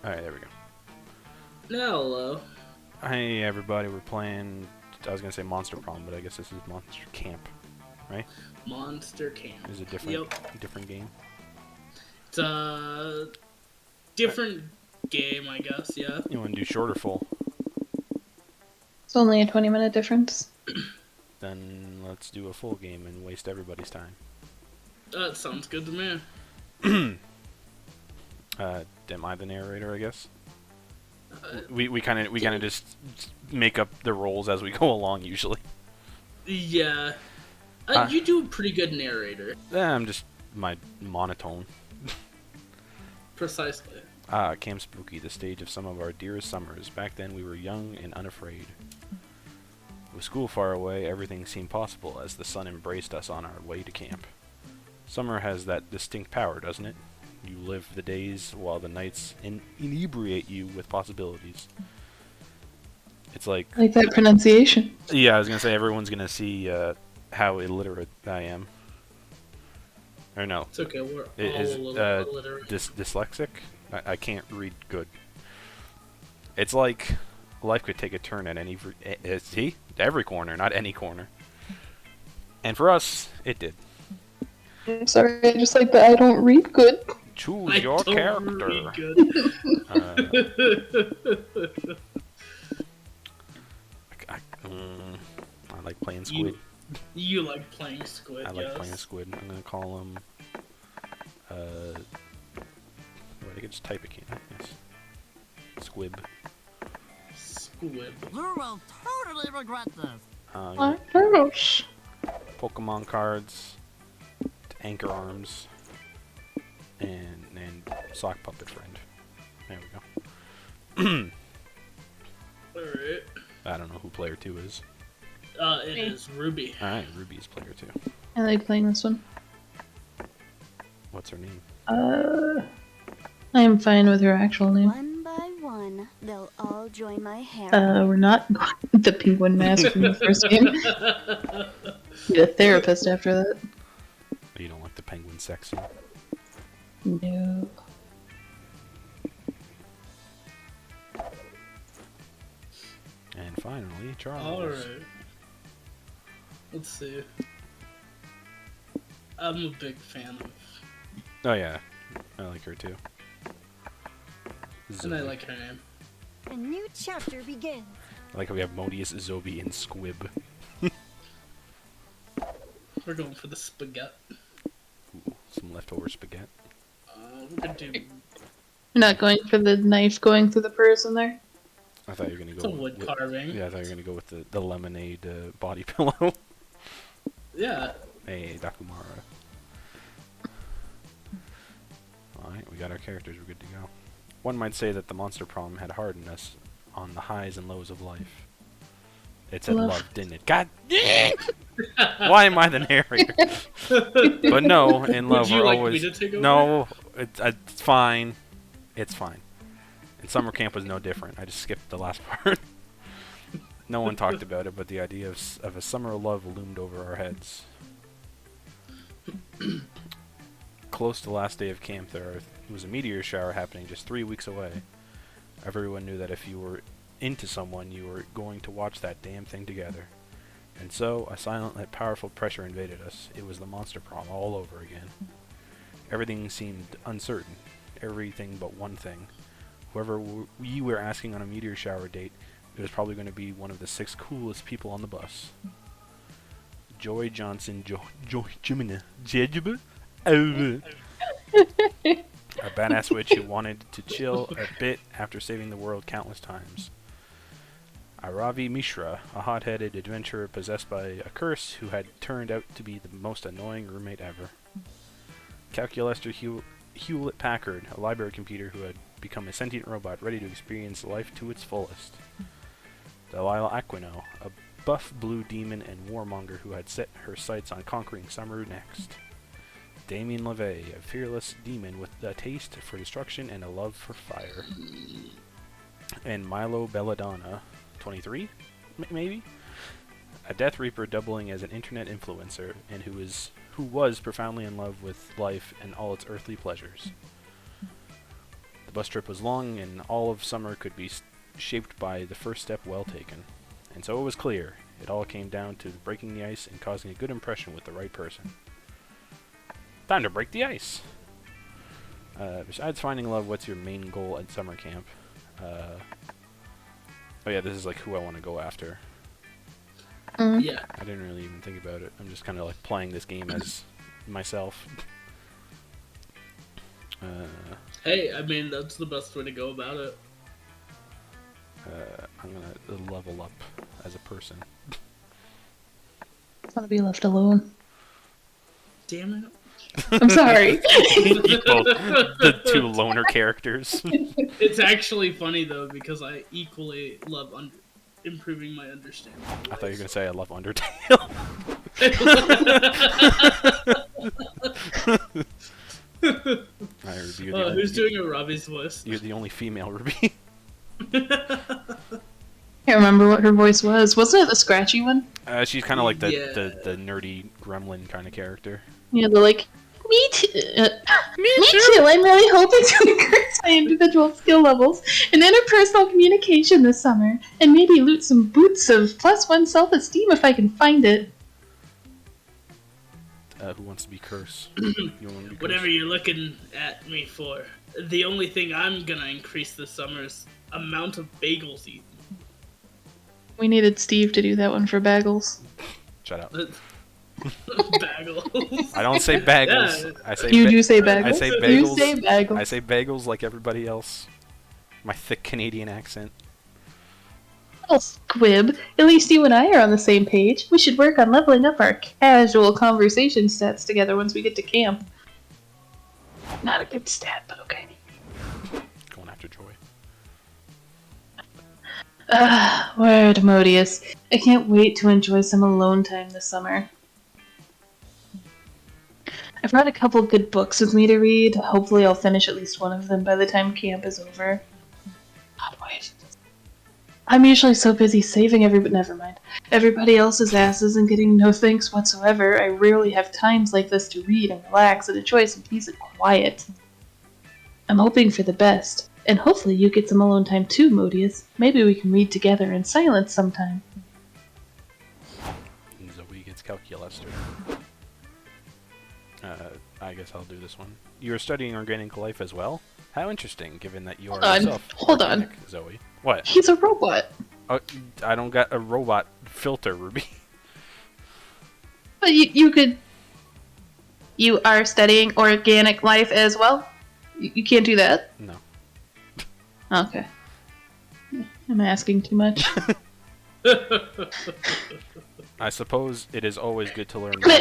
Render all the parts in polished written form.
Alright, there we go. Hello. Hey everybody, we're playing, I was gonna say Monster Prom, but I guess this is Monster Camp, right? Monster Camp. Is it different game? It's a different game, I guess, yeah. You wanna do short or full? It's only a 20-minute difference. Then let's do a full game and waste everybody's time. That sounds good to me. Am I the narrator, I guess? We kind of just make up the roles as we go along usually. Yeah. You do a pretty good narrator. I'm just my monotone. Precisely. Camp Spooky, the stage of some of our dearest summers. Back then we were young and unafraid. With school far away, everything seemed possible as the sun embraced us on our way to camp. Summer has that distinct power, doesn't it? You live the days while the nights inebriate you with possibilities. It's like that pronunciation. Yeah, I was gonna say everyone's gonna see how illiterate I am. Or no. It's okay, we're all Is a little illiterate. dyslexic? I can't read good. It's like life could take a turn at see? Every corner, not any corner. And for us, it did. I'm sorry, I just like that I don't read good. Choose your character. I like playing squid. You like playing squid, I like yes. playing squid. I'm gonna call him. I could just type it, can't I? Yes. Squib. Squid. You will totally regret this. Pokemon cards, anchor arms, and sock puppet friend. There we go. Alright. I don't know who player 2 is. It is Ruby. Alright, Ruby is player 2. I like playing this one. What's her name? I am fine with her actual name. One by one, they'll all join my harem. We're not the penguin mask from the first game. Need a therapist after that. You don't like the penguin sex scene? No. And finally, Charles. Alright. Let's see. I'm a big fan of... Oh yeah, I like her too. And I like her name. A new chapter begins. I like how we have Modius, Zobi, and Squib. We're going for the spaghetti. Ooh, some leftover spaghetti. We're gonna do... You're not going for the knife going through the person there? I thought you were gonna It's go. a wood carving. Yeah, I thought you were gonna go with the lemonade body pillow. Yeah. Hey, Dakumara. Alright, we got our characters, we're good to go. One might say that the Monster Prom had hardened us on the highs and lows of life. It said love, didn't it? God why am I the narrator? But no, in love Would you we're like always... me to take over? No, it's fine. It's fine. And summer camp was no different. I just skipped the last part. No one talked about it, but the idea of a summer of love loomed over our heads. Close to the last day of camp, there was a meteor shower happening just 3 weeks away. Everyone knew that if you were into someone, you were going to watch that damn thing together. And so, a silent yet powerful pressure invaded us. It was the Monster Prom all over again. Everything seemed uncertain. Everything but one thing. Whoever we were asking on a meteor shower date, it was probably going to be one of the 6 coolest people on the bus. Joy Johnson, Jimina, a badass witch who wanted to chill a bit after saving the world countless times. Ravi Mishra, a hot-headed adventurer possessed by a curse who had turned out to be the most annoying roommate ever. Calculator Hewlett-Packard, a library computer who had become a sentient robot ready to experience life to its fullest. Delilah Aquino, a buff blue demon and warmonger who had set her sights on conquering summer next. Damien LeVay, a fearless demon with a taste for destruction and a love for fire. And Milo Belladonna, 23, maybe? A Death Reaper doubling as an internet influencer, and who was profoundly in love with life and all its earthly pleasures. The bus trip was long, and all of summer could be shaped by the first step well taken. And so it was clear. It all came down to breaking the ice and causing a good impression with the right person. Time to break the ice! Besides finding love, what's your main goal at summer camp? Oh yeah, this is like who I want to go after. Yeah. I didn't really even think about it. I'm just kind of like playing this game as myself. Hey, I mean, that's the best way to go about it. I'm gonna level up as a person. I want to be left alone. Damn it. I'm sorry. Both the two loner characters. It's actually funny, though, because I equally love improving my understanding. I thought you were gonna say I love Undertale. I reviewed Who's doing a Robbie's voice? You're the only female Ruby. Can't remember what her voice was. Wasn't it the scratchy one? She's kind of like the Yeah. nerdy gremlin kind of character. Yeah, the like, me too. Me too. I'm really hoping to increase my individual skill levels in interpersonal communication this summer, and maybe loot some boots of +1 self-esteem if I can find it. Who wants to be Curse? You want to be Whatever Curse? you're looking at me for. The only thing I'm gonna increase this summer is amount of bagels eaten. We needed Steve to do that one for Bagels. Shut up. Bagels. I don't say bagels. Yeah. I say You do say Bagels? I say You bagels. say Bagels. I say bagels like everybody else. My thick Canadian accent. Oh, Squib. At least you and I are on the same page. We should work on leveling up our casual conversation stats together once we get to camp. Not a good stat, but okay. Going after Joy. Word, Modius. I can't wait to enjoy some alone time this summer. I've brought a couple good books with me to read. Hopefully I'll finish at least one of them by the time camp is over. God, wait. I'm usually so busy saving everybody else's asses and getting no thanks whatsoever. I rarely have times like this to read and relax and enjoy some peace and quiet. I'm hoping for the best, and hopefully you get some alone time too, Modius. Maybe we can read together in silence sometime. Zoe gets calculus. I guess I'll do this one. You are studying organic life as well? How interesting, given that you are yourself Hold on. organic, Zoe. What? He's a robot. I don't got a robot filter, Ruby. But you are studying organic life as well? You can't do that? No. Okay. I'm asking too much. I suppose it is always good to learn more.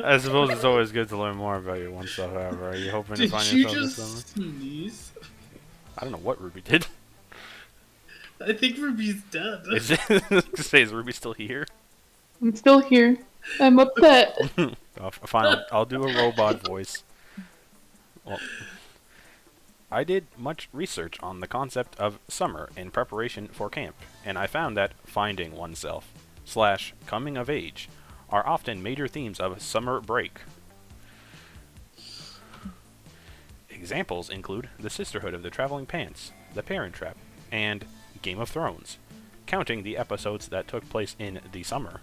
I suppose it's always good to learn more about your one stuff, however. Are you hoping to Did find you yourself this just summer? sneeze? I don't know what Ruby did. I think Ruby's dead. Is Ruby still here? I'm still here. I'm upset. Fine, I'll do a robot voice. Well, I did much research on the concept of summer in preparation for camp, and I found that finding oneself / coming of age are often major themes of summer break. Examples include The Sisterhood of the Traveling Pants, The Parent Trap, and Game of Thrones, counting the episodes that took place in the summer.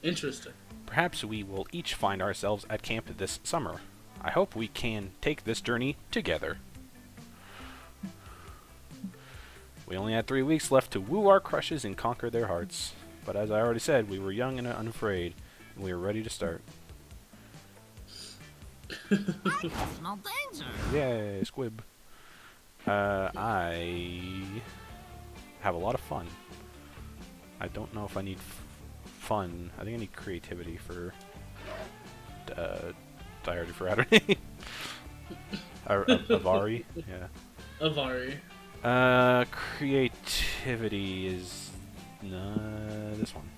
Interesting. Perhaps we will each find ourselves at camp this summer. I hope we can take this journey together. We only had 3 weeks left to woo our crushes and conquer their hearts. But as I already said, we were young and unafraid, and we were ready to start. I smell danger. Yay, squib. I have a lot of fun. I don't know if I need fun. I think I need creativity for Diary for Saturday. Avari, yeah. Avari. Creativity is this one.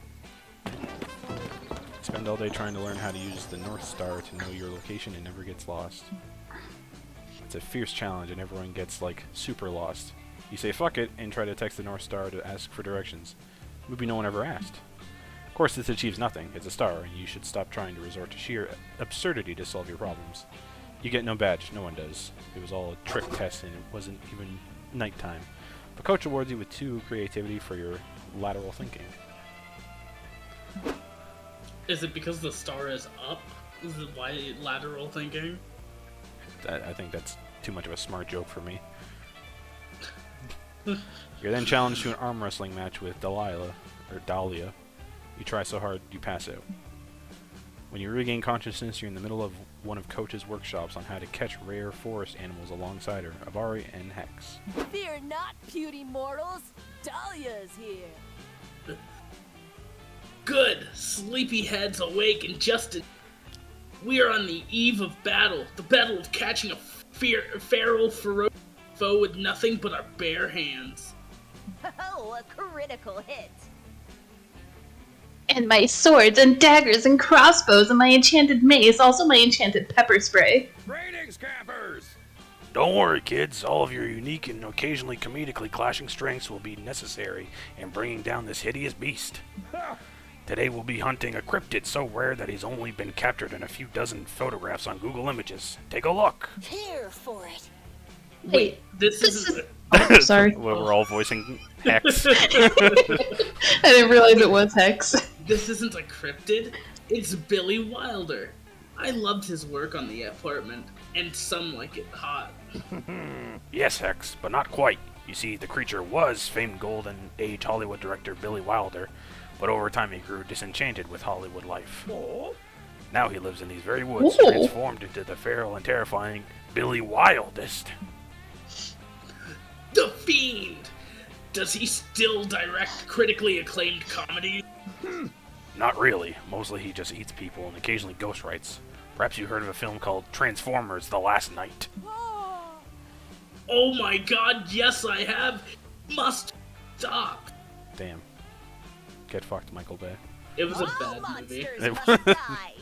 Spend all day trying to learn how to use the North Star to know your location and never gets lost. It's a fierce challenge and everyone gets like super lost. You say fuck it and try to text the North Star to ask for directions. Maybe no one ever asked. Of course, this achieves nothing. It's a star, and you should stop trying to resort to sheer absurdity to solve your problems. You get no badge. No one does. It was all a trick test, and it wasn't even nighttime. But Coach awards you with 2 creativity for your lateral thinking. Is it because the star is up? Is it why lateral thinking? I think that's too much of a smart joke for me. You're then challenged to an arm wrestling match with Dahlia. You try so hard, you pass out. When you regain consciousness, you're in the middle of one of Coach's workshops on how to catch rare forest animals alongside her, Avari and Hex. Fear not, puny mortals. Dahlia's here. Good! Sleepyhead's awake and just we are on the eve of battle. The battle of catching a feral, ferocious foe with nothing but our bare hands. Oh, a critical hit. And my swords and daggers and crossbows and my enchanted mace, also my enchanted pepper spray. Greetings, campers! Don't worry, kids. All of your unique and occasionally comedically clashing strengths will be necessary in bringing down this hideous beast. Today we'll be hunting a cryptid so rare that he's only been captured in a few dozen photographs on Google Images. Take a look. Here for it. Wait, this is Oh, sorry. We're all voicing Hex. I didn't realize it was Hex. This isn't a cryptid. It's Billy Wilder. I loved his work on The Apartment, and some like it hot. Yes, Hex, but not quite. You see, the creature was famed Golden Age Hollywood director Billy Wilder, but over time he grew disenchanted with Hollywood life. Now he lives in these very woods, Ooh. transformed into the feral and terrifying Billy Wildest. The Fiend! Does he still direct critically acclaimed comedies? Not really. Mostly he just eats people and occasionally ghostwrites. Perhaps you heard of a film called Transformers: The Last Night. Oh my god, yes I have! Must stop! Damn. Get fucked, Michael Bay. It was a All bad movie. monsters must die.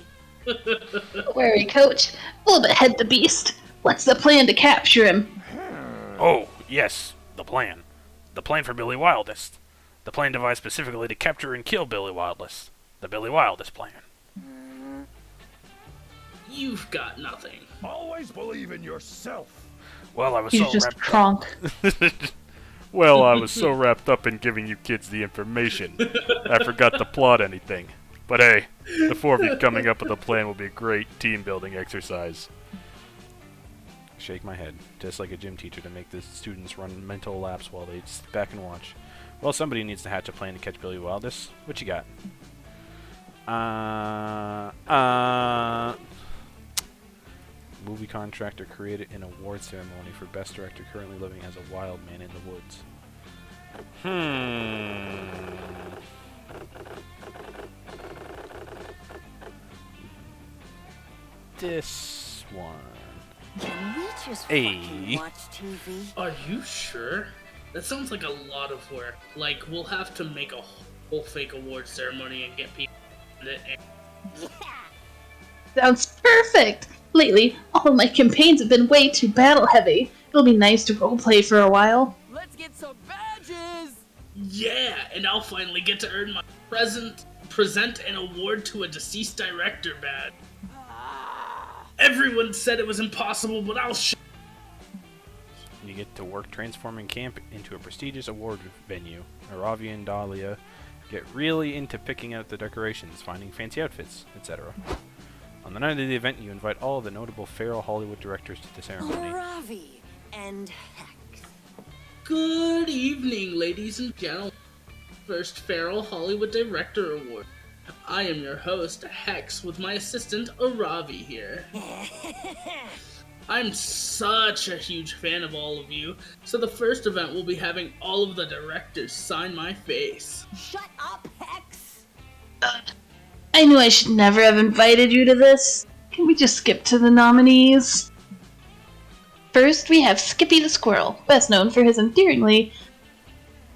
Don't worry, Coach. We'll behead the beast. What's the plan to capture him? Oh, yes, the plan. The plan for Billy Wildest. The plan devised specifically to capture and kill Billy Wildest. The Billy Wildest plan. You've got nothing. Always believe in yourself. Well, I was He's so just wrapped Kronk. Well, I was so wrapped up in giving you kids the information, I forgot to plot anything. But hey, the 4 of you coming up with a plan will be a great team-building exercise. Shake my head, just like a gym teacher to make the students run mental laps while they sit back and watch. Well, somebody needs to hatch a plan to catch Billy Wildest. What you got? Movie contractor created an award ceremony for best director currently living as a wild man in the woods. This one. Can we just Hey. fucking watch TV? Are you sure? That sounds like a lot of work. Like, we'll have to make a whole fake award ceremony and get people in it. Yeah. Sounds perfect! Lately, all of my campaigns have been way too battle-heavy. It'll be nice to roleplay for a while. Let's get some badges. Yeah, and I'll finally get to earn my present an award to a deceased director badge. Everyone said it was impossible, but I'll You get to work transforming camp into a prestigious award venue. Aravi and Dahlia get really into picking out the decorations, finding fancy outfits, etc. On the night of the event, you invite all of the notable feral Hollywood directors to the ceremony. Ravi and Hex. Good evening, ladies and gentlemen. First Feral Hollywood Director Award. I am your host, Hex, with my assistant, Aravi, here. I'm such a huge fan of all of you, so the first event will be having all of the directors sign my face. Shut up, Hex. I knew I should never have invited you to this. Can we just skip to the nominees? First, we have Skippy the Squirrel, best known for his endearingly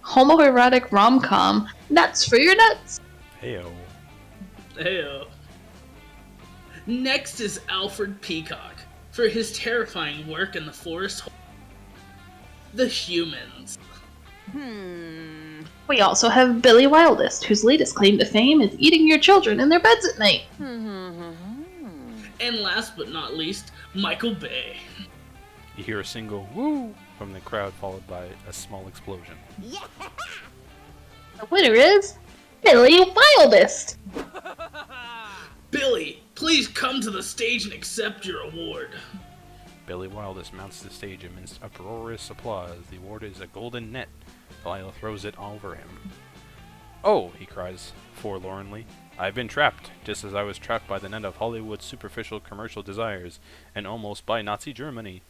homoerotic rom-com, Nuts for Your Nuts. Heyo. Heyo. Next is Alfred Peacock, for his terrifying work in the forest. The Humans. We also have Billy Wildest, whose latest claim to fame is eating your children in their beds at night. And last but not least, Michael Bay. You hear a single woo from the crowd, followed by a small explosion. The winner is Billy Wildest. Billy, please come to the stage and accept your award. Billy Wildest mounts the stage amidst uproarious applause. The award is a golden net. Delilah throws it over him. Oh, he cries forlornly. I've been trapped, just as I was trapped by the net of Hollywood's superficial commercial desires, and almost by Nazi Germany.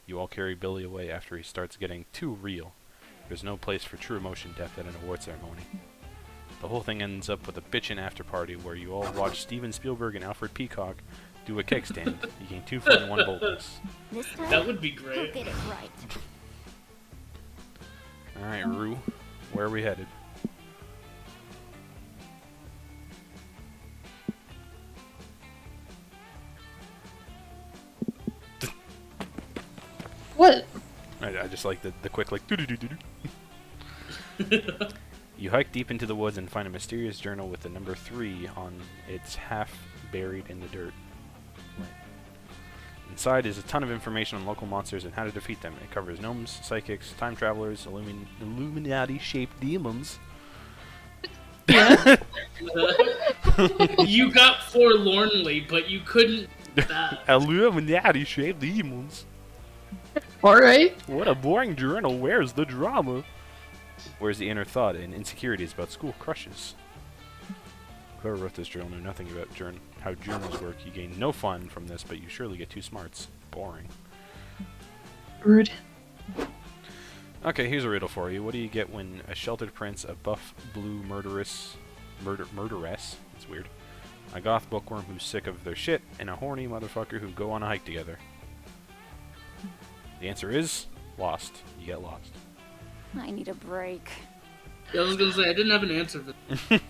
You all carry Billy away after he starts getting too real. There's no place for true emotion depth at an award ceremony. The whole thing ends up with a bitchin' after party where you all watch Steven Spielberg and Alfred Peacock do a kickstand. You gain 2 foot and 1 boldness. This time, That would be we'll great. get it right. Alright, Rue, where are we headed? What? I just like the quick, like, doo-doo-doo-doo-doo. You hike deep into the woods and find a mysterious journal with the number 3 on its half buried in the dirt. Inside is a ton of information on local monsters and how to defeat them. It covers gnomes, psychics, time travelers, Illuminati-shaped demons. You got forlornly, but you couldn't. Illuminati-shaped demons. Alright. What a boring journal. Where's the drama? Where's the inner thought and insecurities about school crushes? Whoever wrote this journal knew nothing about how journals work. You gain no fun from this, but you surely get 2 smarts. Boring. Rude. Okay, here's a riddle for you. What do you get when a sheltered prince, a buff blue murderess, it's weird, a goth bookworm who's sick of their shit, and a horny motherfucker who go on a hike together? The answer is lost. You get lost. I need a break. Yeah, I was gonna say I didn't have an answer for that.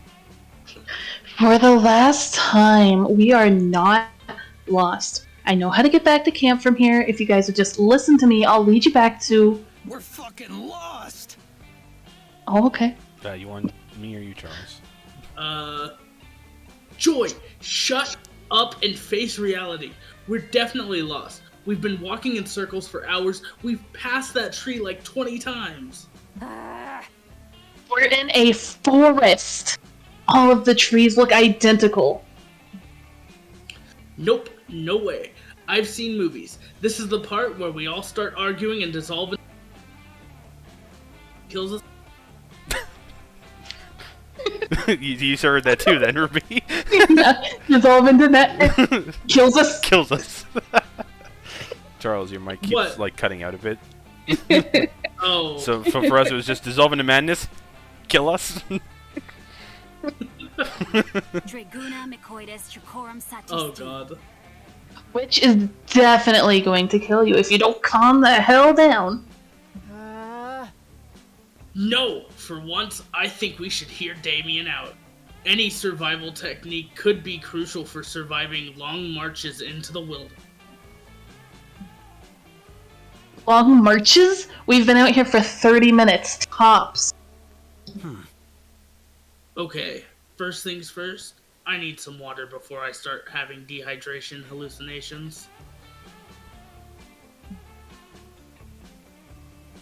For the last time, we are not lost. I know how to get back to camp from here. If you guys would just listen to me, I'll lead you back to... We're fucking lost. Oh, okay. You want me or you, Charles? Joy, shut up and face reality. We're definitely lost. We've been walking in circles for hours. We've passed that tree like 20 times. We're in a forest. All of the trees look identical. Nope, no way. I've seen movies. This is the part where we all start arguing and dissolving. Kills us. you heard that too, then, Ruby? Dissolve into that. Kills us. Kills us. Charles, your mic keeps What? like cutting out a bit. Oh. So for us, it was just dissolve into madness, kill us. Draguna Mycoides Tricorum Satis. Oh god. Which is definitely going to kill you if you don't calm the hell down. No, for once, I think we should hear Damien out. Any survival technique could be crucial for surviving long marches into the wilderness. Long marches? We've been out here for 30 minutes, tops. Okay, first things first, I need some water before I start having dehydration hallucinations.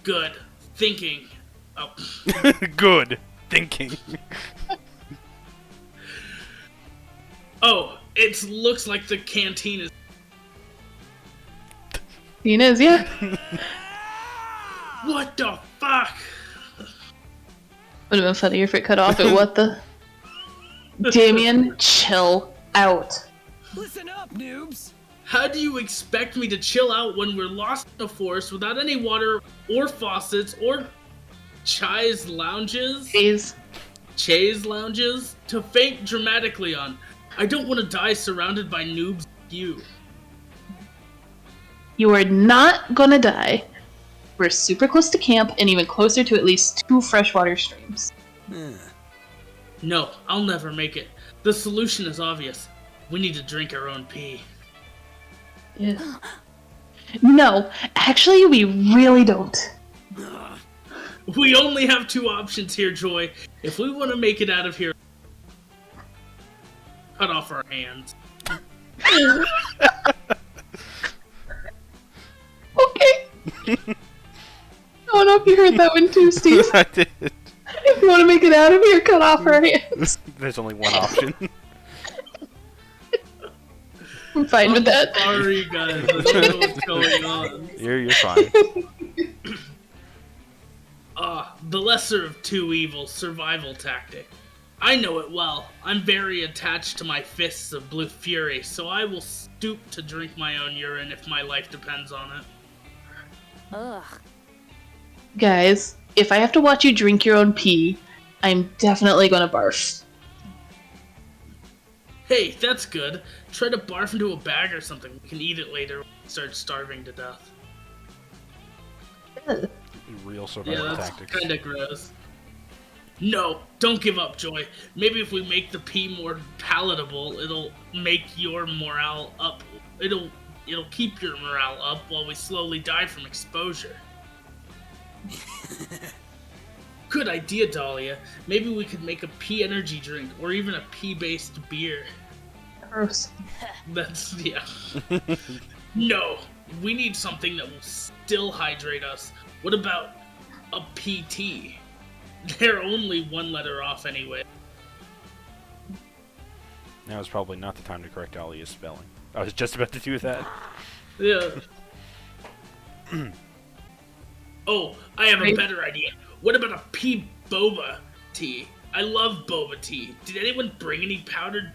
Good. Thinking. Oh. Good thinking. Oh, it looks like the canteen is... Tina's, yeah. What the fuck? Would have been funnier if it cut off at what the... Damien, chill out. Listen up, noobs. How do you expect me to chill out when we're lost in the forest without any water or faucets or chai's lounges? Chaise lounges to faint dramatically on. I don't want to die surrounded by noobs like you. You are not gonna die. We're super close to camp and even closer to at least 2 freshwater streams. No, I'll never make it. The solution is obvious. We need to drink our own pee. Yeah. No, actually we really don't. We only have two options here, Joy. If we want to make it out of here, cut off our hands. Okay. I don't know if you heard that one too, Steve. I did. If you want to make it out of here, cut off our hands. There's only one option. I'm fine with that. Sorry, guys. I don't know what's going on. You're fine. The lesser of two evils, survival tactic. I know it well. I'm very attached to my fists of blue fury, so I will stoop to drink my own urine if my life depends on it. Ugh. Guys, if I have to watch you drink your own pee, I'm definitely gonna barf. Hey, that's good. Try to barf into a bag or something. We can eat it later when we start starving to death. Ugh. Real Yeah, survival that's tactics. kinda gross. No, don't give up, Joy. Maybe if we make the pee more palatable, it'll make your morale up. It'll keep your morale up while we slowly die from exposure. Good idea, Dahlia. Maybe we could make a pea energy drink, or even a pea-based beer. Gross. That's, yeah. No, we need something that will still hydrate us. What about a PT? They're only one letter off anyway. Now is probably not the time to correct Alia's spelling. I was just about to do that. Yeah. Oh, I have a better idea. What about a pea boba tea? I love boba tea. Did anyone bring any powdered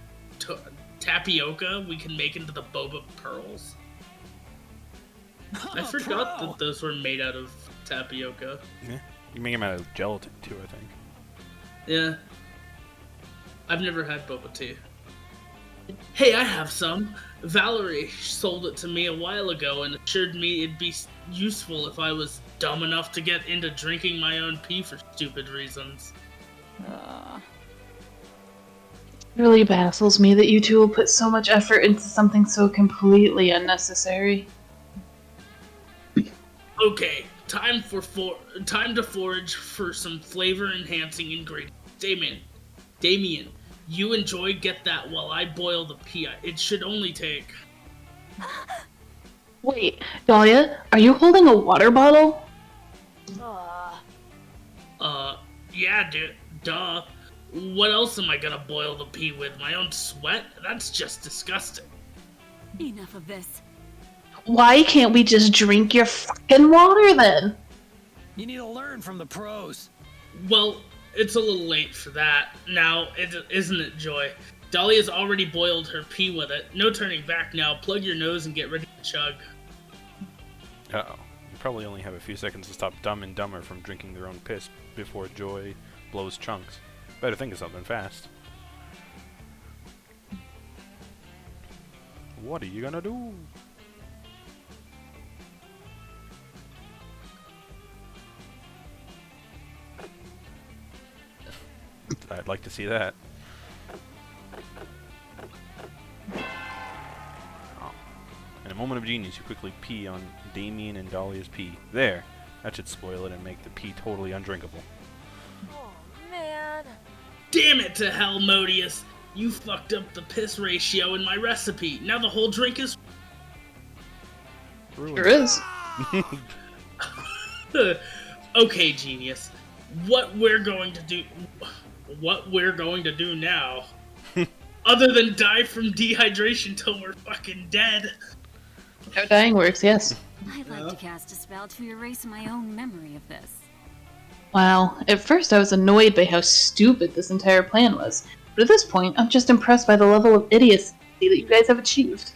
tapioca we can make into the boba pearls? I forgot that those were made out of tapioca. Yeah. You make them out of gelatin too, I think. Yeah. I've never had boba tea. Hey, I have some. Valerie sold it to me a while ago and assured me it'd be useful if I was dumb enough to get into drinking my own pee for stupid reasons. It really baffles me that you two will put so much effort into something so completely unnecessary. Okay, time to forage for some flavor-enhancing ingredients. Damien, you and Joy get that while I boil the pea. It should only take... Wait, Dahlia, are you holding a water bottle? Yeah, duh. What else am I gonna boil the pea with? My own sweat? That's just disgusting. Enough of this. Why can't we just drink your fucking water then? You need to learn from the pros. Well, it's a little late for that. Now, isn't it, Joy? Dahlia's already boiled her pea with it. No turning back now. Plug your nose and get ready to chug. Uh-oh. You probably only have a few seconds to stop Dumb and Dumber from drinking their own piss before Joy blows chunks. Better think of something fast. What are you gonna do? I'd like to see that. Oh. In a moment of genius, you quickly pee on Damien and Dahlia's pee. There! That should spoil it and make the pee totally undrinkable. Oh, man. Damn it to hell, Modius! You fucked up the piss ratio in my recipe. Now the whole drink is... Ruined. There is. Okay, genius. What we're going to do now, other than die from dehydration till we're fucking dead. How dying works, yes. I'd like to cast a spell to erase my own memory of this. Wow, at first I was annoyed by how stupid this entire plan was, but at this point I'm just impressed by the level of idiocy that you guys have achieved.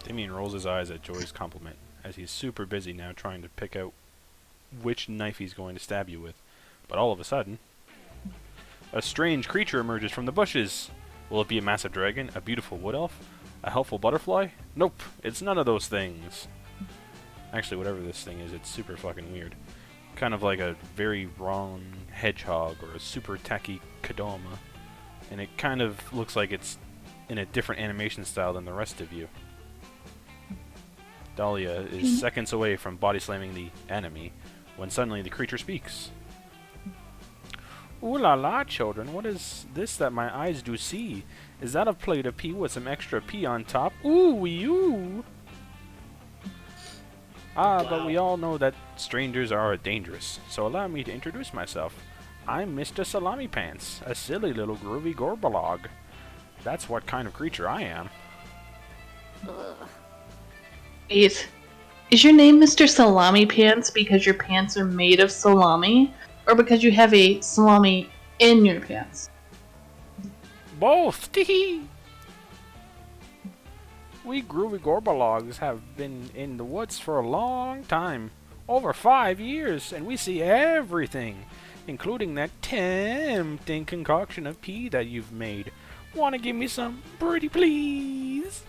Damien rolls his eyes at Joy's compliment, as he's super busy now trying to pick out which knife he's going to stab you with. But all of a sudden, a strange creature emerges from the bushes. Will it be a massive dragon, a beautiful wood elf, a helpful butterfly? Nope, it's none of those things. Actually, whatever this thing is, it's super fucking weird. Kind of like a very wrong hedgehog or a super tacky Kadoma. And it kind of looks like it's in a different animation style than the rest of you. Dahlia is seconds away from body slamming the enemy when suddenly the creature speaks. Ooh la la, children, what is this that my eyes do see? Is that a plate of pea with some extra pea on top? Ooh wee oo! Ah, but we all know that strangers are dangerous, so allow me to introduce myself. I'm Mr. Salami Pants, a silly little groovy gorbalog. That's what kind of creature I am. Wait, is your name Mr. Salami Pants because your pants are made of salami, or because you have a salami in your pants? Both! Tee. We groovy gorbalogs have been in the woods for a long time. Over 5 years, and we see everything, including that tempting concoction of pea that you've made. Wanna give me some, pretty please?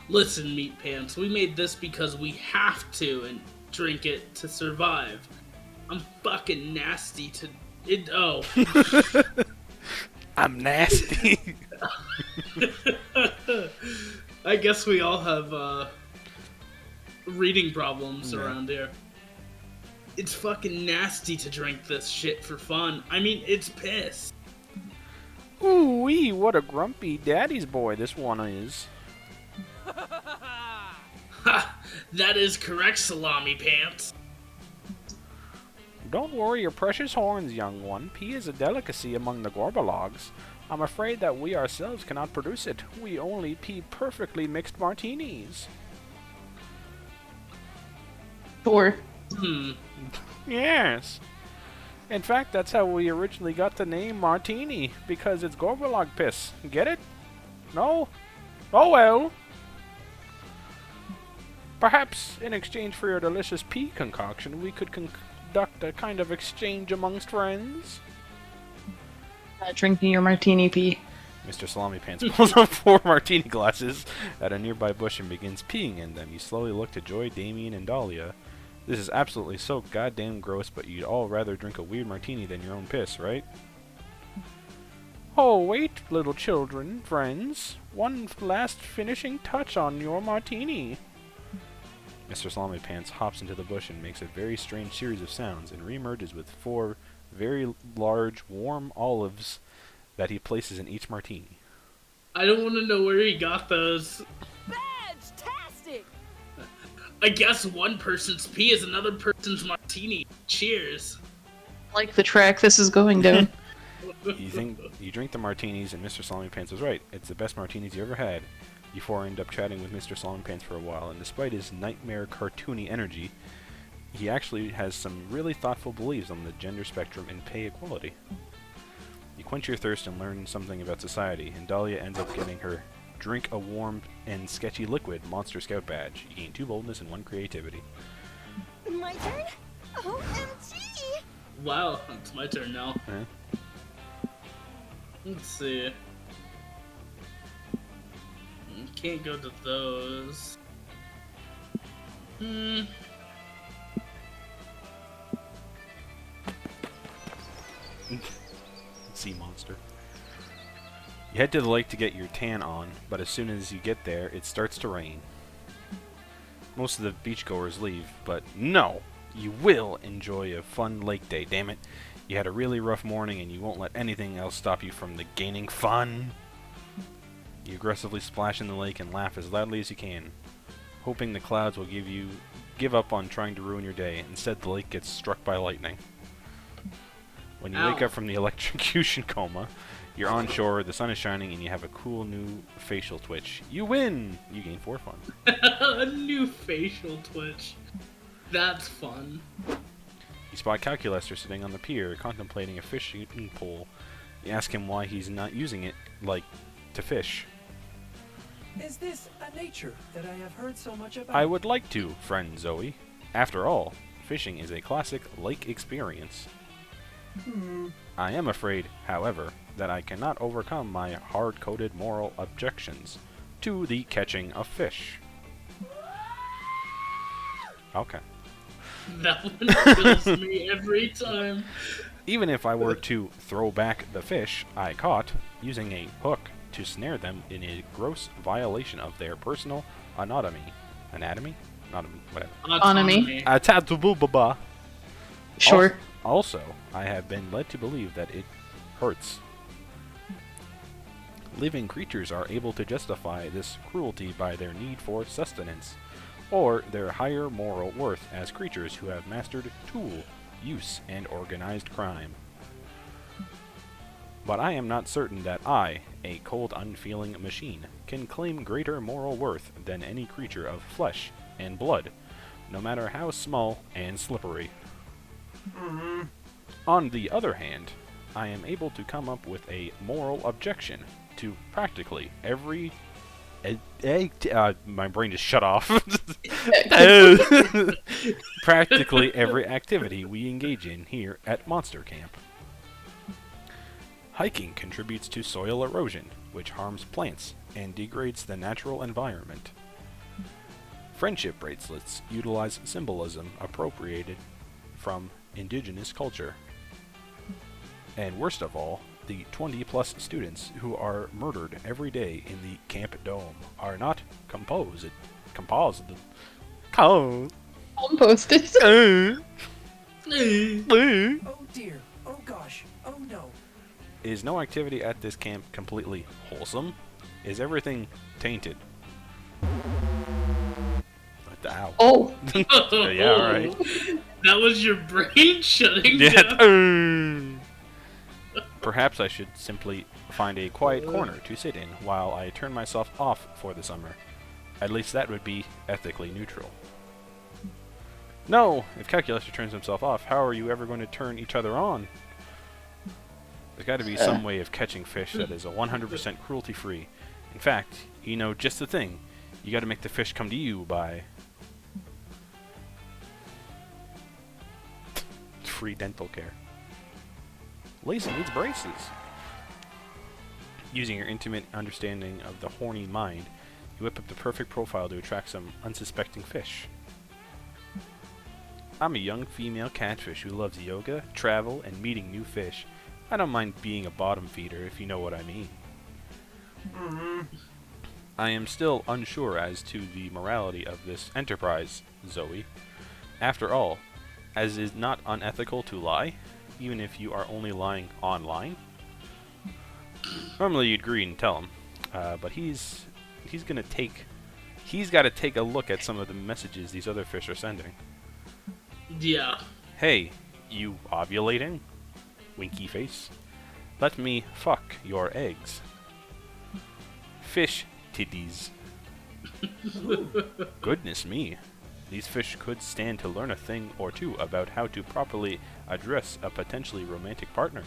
Listen, Meat Pants, we made this because we have to and drink it to survive. I'm fucking nasty to... I'm nasty. I guess we all have, reading problems around here. It's fucking nasty to drink this shit for fun. I mean, it's piss. Ooh-wee, what a grumpy daddy's boy this one is. Ha! That is correct, Salami Pants. Don't worry your precious horns, young one. Pea is a delicacy among the gorbalogs. I'm afraid that we ourselves cannot produce it. We only pea perfectly mixed martinis. Sure. Yes. In fact, that's how we originally got the name Martini, because it's gorbalog piss. Get it? No? Oh well. Perhaps, in exchange for your delicious pea concoction, we could conduct a kind of exchange amongst friends? Drinking your martini pee. Mr. Salami Pants pulls up 4 martini glasses at a nearby bush and begins peeing in them. You slowly look to Joy, Damien, and Dahlia. This is absolutely so goddamn gross, but you'd all rather drink a weird martini than your own piss, right? Oh, wait, little children, friends. One last finishing touch on your martini. Mr. Salami Pants hops into the bush and makes a very strange series of sounds and reemerges with 4 very large, warm olives that he places in each martini. I don't want to know where he got those. Fantastic! I guess one person's pee is another person's martini. Cheers. Like the track this is going down. You drink the martinis, and Mr. Salami Pants was right. It's the best martinis you ever had. You 4 end up chatting with Mr. Salami Pants for a while, and despite his nightmare cartoony energy, he actually has some really thoughtful beliefs on the gender spectrum and pay equality. You quench your thirst and learn something about society, and Dahlia ends up getting her drink a warm and sketchy liquid Monster Scout badge. You gain 2 boldness and 1 creativity. My turn? OMG! Wow, it's my turn now. Eh? Let's see. Can't go to those. Sea monster. You head to the lake to get your tan on, but as soon as you get there, it starts to rain. Most of the beachgoers leave, but no! You will enjoy a fun lake day, damn it. You had a really rough morning and you won't let anything else stop you from the gaining fun. You aggressively splash in the lake and laugh as loudly as you can, hoping the clouds will give up on trying to ruin your day. Instead, the lake gets struck by lightning. When you wake up from the electrocution coma, you're on shore, the sun is shining, and you have a cool new facial twitch. You win! You gain 4 fun. A new facial twitch. That's fun. You spot Calculester sitting on the pier, contemplating a fishing pole. You ask him why he's not using it, like, to fish. Is this a nature that I have heard so much about? I would like to, friend Zoe. After all, fishing is a classic lake experience. I am afraid, however, that I cannot overcome my hard-coded moral objections to the catching of fish. Okay. That one kills me every time. Even if I were to throw back the fish I caught using a hook to snare them in a gross violation of their personal anatomy. Anatomy? Whatever. Autonomy. Sure. Also, I have been led to believe that it hurts. Living creatures are able to justify this cruelty by their need for sustenance, or their higher moral worth as creatures who have mastered tool use and organized crime. But I am not certain that I, a cold, unfeeling machine, can claim greater moral worth than any creature of flesh and blood, no matter how small and slippery. On the other hand, I am able to come up with a moral objection to practically every... my brain just shut off. Practically every activity we engage in here at Monster Camp. Hiking contributes to soil erosion, which harms plants and degrades the natural environment. Friendship bracelets utilize symbolism appropriated from indigenous culture. And worst of all, the 20-plus students who are murdered every day in the camp dome are not composted. Composted. Oh dear. Oh gosh. Oh no. Is no activity at this camp completely wholesome? Is everything tainted? Ow. Oh. Yeah, alright. That was your brain shutting Yeah. down. Perhaps I should simply find a quiet corner to sit in while I turn myself off for the summer. At least that would be ethically neutral. No! If Calculator turns himself off, how are you ever going to turn each other on? There's got to be some way of catching fish that is 100% cruelty-free. In fact, you know just the thing. You got to make the fish come to you by... free dental care. Lacey needs braces. Using your intimate understanding of the horny mind, you whip up the perfect profile to attract some unsuspecting fish. I'm a young female catfish who loves yoga, travel, and meeting new fish. I don't mind being a bottom feeder, if you know what I mean. I am still unsure as to the morality of this enterprise, Zoe. After all, as is not unethical to lie, even if you are only lying online. Normally you'd agree and tell him, but he's got to take a look at some of the messages these other fish are sending. Yeah. Hey, you ovulating? Winky face. Let me fuck your eggs. Fish titties. Goodness me. These fish could stand to learn a thing or two about how to properly address a potentially romantic partner.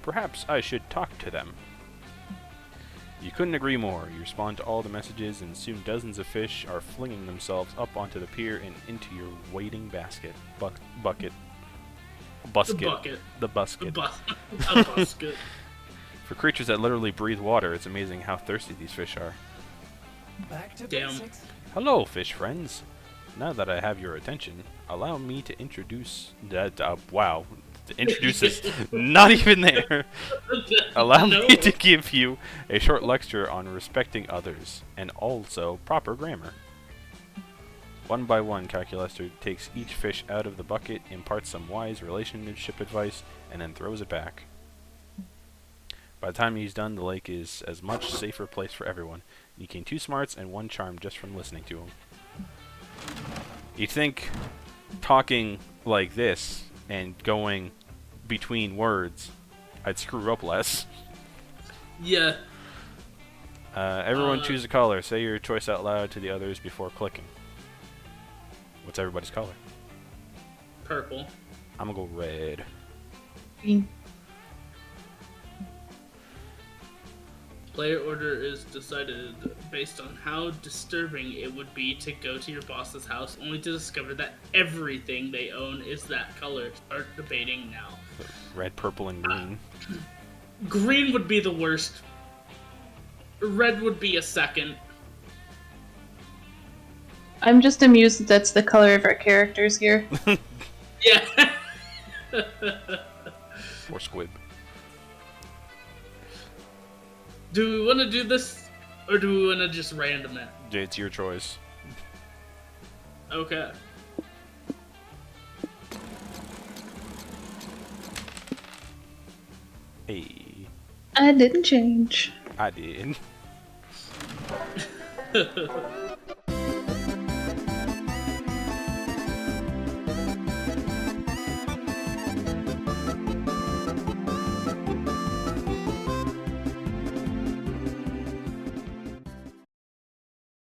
Perhaps I should talk to them. You couldn't agree more. You respond to all the messages, and soon dozens of fish are flinging themselves up onto the pier and into your waiting basket. Bucket. Busket. The bucket. The busket. A busket. For creatures that literally breathe water, it's amazing how thirsty these fish are. Back to Damn. basics. Hello, fish friends. Now that I have your attention, allow me to introduce... wow. To introduce is not even there. Allow me to give you a short lecture on respecting others, and also proper grammar. One by one, Calculaster takes each fish out of the bucket, imparts some wise relationship advice, and then throws it back. By the time he's done, the lake is as much safer place for everyone. You gain 2 smarts and 1 charm just from listening to him. You'd think talking like this and going between words, I'd screw up less. Yeah. Everyone choose a color. Say your choice out loud to the others before clicking. What's everybody's color? Purple. I'm gonna go red. Green. Player order is decided based on how disturbing it would be to go to your boss's house only to discover that everything they own is that color. Start debating now. Red, purple, and green. Green would be the worst. Red would be a second. I'm just amused that that's the color of our characters here. Yeah. Or squib. Do we want to do this, or do we want to just random it? It's your choice. Okay. Hey, I didn't change. I did.